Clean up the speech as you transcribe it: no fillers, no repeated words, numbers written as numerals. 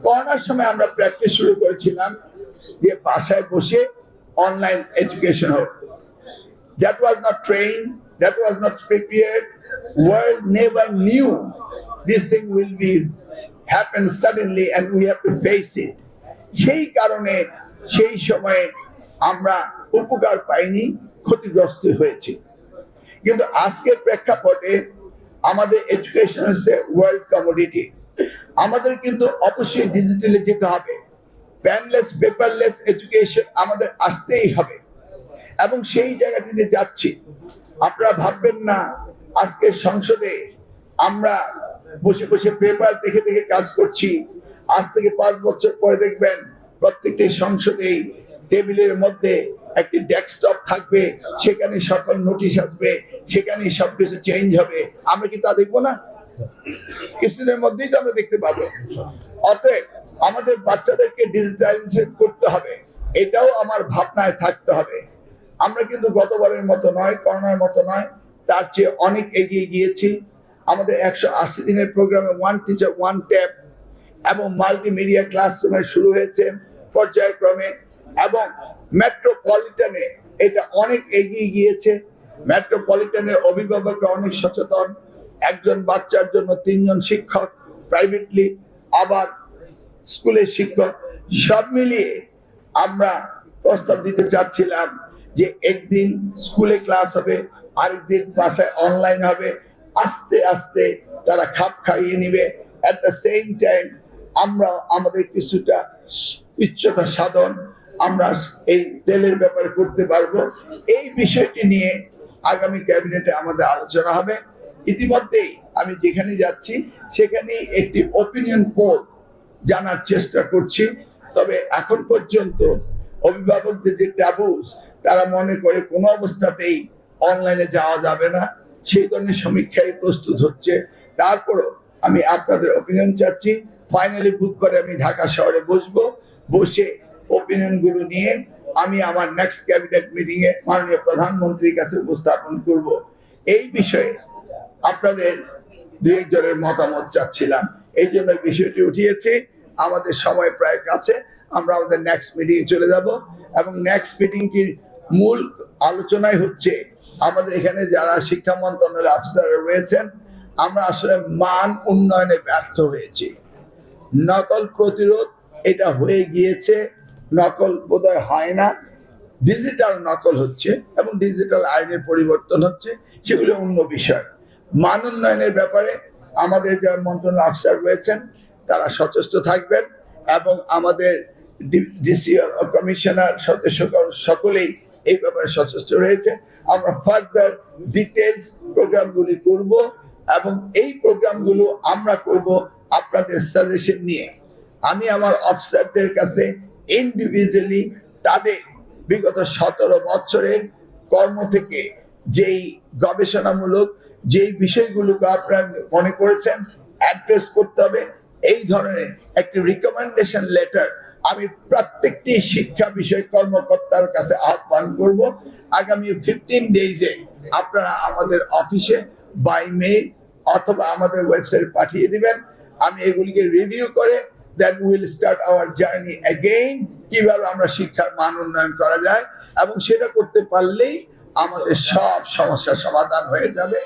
করোনার সময় আমরা প্র্যাকটিস শুরু করেছিলাম যে বাসায় বসে অনলাইন এডুকেশন হোক। That was not trained, that was not prepared. World never knew this thing will be happen suddenly and we have to face it. সেই কারণে সেই সময়ে আমরা উপকার পাইনি, ক্ষতিগ্রস্ত হয়েছি। কিন্তু আজকের প্রেক্ষাপটে আমাদের এডুকেশন হচ্ছে ওয়ার্ল্ড কমোডিটি। আমাদের কিন্তু অবশ্যই ডিজিটালে যেতে হবে। পেনলেস পেপারলেস এডুকেশন আমাদের আসতেই হবে এবং সেই জায়গাটিতে যাচ্ছি। আপনারা ভাববেন না আজকে সংসদে আমরা বসে বসে পেপার দেখে দেখে কাজ করছি। আজ থেকে 5 বছর পরে দেখবেন প্রত্যেকটি সংসদেই টেবিলের মধ্যে একটি ডেস্কটপ থাকবে, সেখানে সকল নোটিশ আসবে, সেখানে সবকিছু চেঞ্জ হবে। আমরা কি তা দেখবো না? কিছুদিনের মধ্যেই তো আমরা দেখতে পাবো। অতএব আমাদের বাচ্চাদেরকে ডিজিটালাইজেশন করতে হবে, এটাও আমার ভাবনায় থাকতে হবে। আমরা কিন্তু গতবারের মতো নয়, করোনার মতো নয়, তার চেয়ে অনেক এগিয়ে গিয়েছি। আমাদের 180 দিনের প্রোগ্রামে ওয়ান টিচার ওয়ান ট্যাব এবং মাল্টিমিডিয়া ক্লাসরুমে শুরু হয়েছে পর্যায়ক্রমে, এবং মেট্রোপলিটনে এটা অনেক এগিয়ে গিয়েছে। মেট্রোপলিটনের অভিভাবকরা অনেক সচেতন। একজন বাচ্চার জন্য 3 জন শিক্ষক, প্রাইভেটলি আবার স্কুলের শিক্ষক, সব মিলিয়ে আমরা প্রস্তাব দিতে চাচ্ছিলাম যে একদিন স্কুলে ক্লাস হবে, আরেকদিন বাসায় অনলাইন হবে। আস্তে আস্তে তারা খাপ খাইয়ে নিবে। অ্যাট দ্য সেম টাইম আমরা আমাদের কিছুটা উচ্চতা সাধন আমরা এই তেলের ব্যাপারে করতে পারবো। এই বিষয়টি নিয়ে আগামী ক্যাবিনেটে আমাদের আলোচনা হবে। ইতিমধ্যেই আমি যেখানে যাচ্ছি সেখানেই একটি ওপিনিয়ন পোল জানার চেষ্টা করছি। তবে এখন পর্যন্ত অভিভাবকদের যে ট্যাবুস, তারা মনে করে কোনো অবস্থাতেই অনলাইনে যাওয়া যাবে না, সেই ধরনের সমীক্ষায় প্রস্তুত হচ্ছে। তারপরও আমি আপনাদের ওপিনিয়ন চাচ্ছি। ফাইনালি বুধবারে আমি ঢাকা শহরে বসে ওপিনিয়ন গুলো নিয়ে আমি আমার নেক্সট ক্যাবিনেট মিটিং এ মাননীয় প্রধানমন্ত্রীর কাছে উপস্থাপন করব। এই বিষয়ে আপনাদের 2-1 জনের মতামত চাচ্ছিলাম, এই জন্য বিষয়টি উঠিয়েছি। আমাদের সময় প্রায় কাছে, আমরা আমাদের নেক্সট মিটিং এ চলে যাব এবং নেক্সট মিটিংটির মূল আলোচনায় হচ্ছে আমাদের এখানে যারা শিক্ষা মন্ত্রণালয়ের অফিসাররা রয়েছেন, আমরা আসলে মান উন্নয়নে ব্যর্থ হয়েছি। নকল প্রতিরোধ এটা হয়ে গিয়েছে, নকল বোধহয় হয় না, ডিজিটাল নকল হচ্ছে এবং ডিজিটাল আইনের পরিবর্তন হচ্ছে, সেগুলো অন্য বিষয়। মান উন্নয়নের ব্যাপারে আমাদের যারা মন্ত্রণালয় অফিসার রয়েছেন তারা সচেষ্ট থাকবেন এবং আমাদের ডিসি কমিশনার সদস্যগণ সকলেই এই ব্যাপারে সচেষ্ট রয়েছে। আমরা ফার্দার ডিটেলস প্রোগ্রামগুলি করব এবং এই প্রোগ্রামগুলো আমরা করব আপনাদের সাজেশন নিয়ে। আমি আমার অফিসারদের কাছে ইন্ডিভিজুয়ালি তাদের বিগত 17 বছরের কর্ম থেকে যেই গবেষণামূলক যেই বিষয়গুলোকে আপনারা মনে করেছেন অ্যাড্রেস করতে হবে, এই ধরনের একটি রিকমেন্ডেশন লেটার আমি প্রত্যেকটি শিক্ষা বিষয় কর্মকর্তার কাছে আহ্বান করব। আগামী 15 ডেজে আপনারা আমাদের অফিসে বাই মেইল অথবা আমাদের ওয়েবসাইটে পাঠিয়ে দিবেন। আমি এগুলিকে রিভিউ করে then will start our journey again, কিভাবে আমরা শিক্ষার মান উন্নয়ন করা যায়, এবং সেটা করতে পারলেই আমাদের সব সমস্যার সমাধান হয়ে যাবে।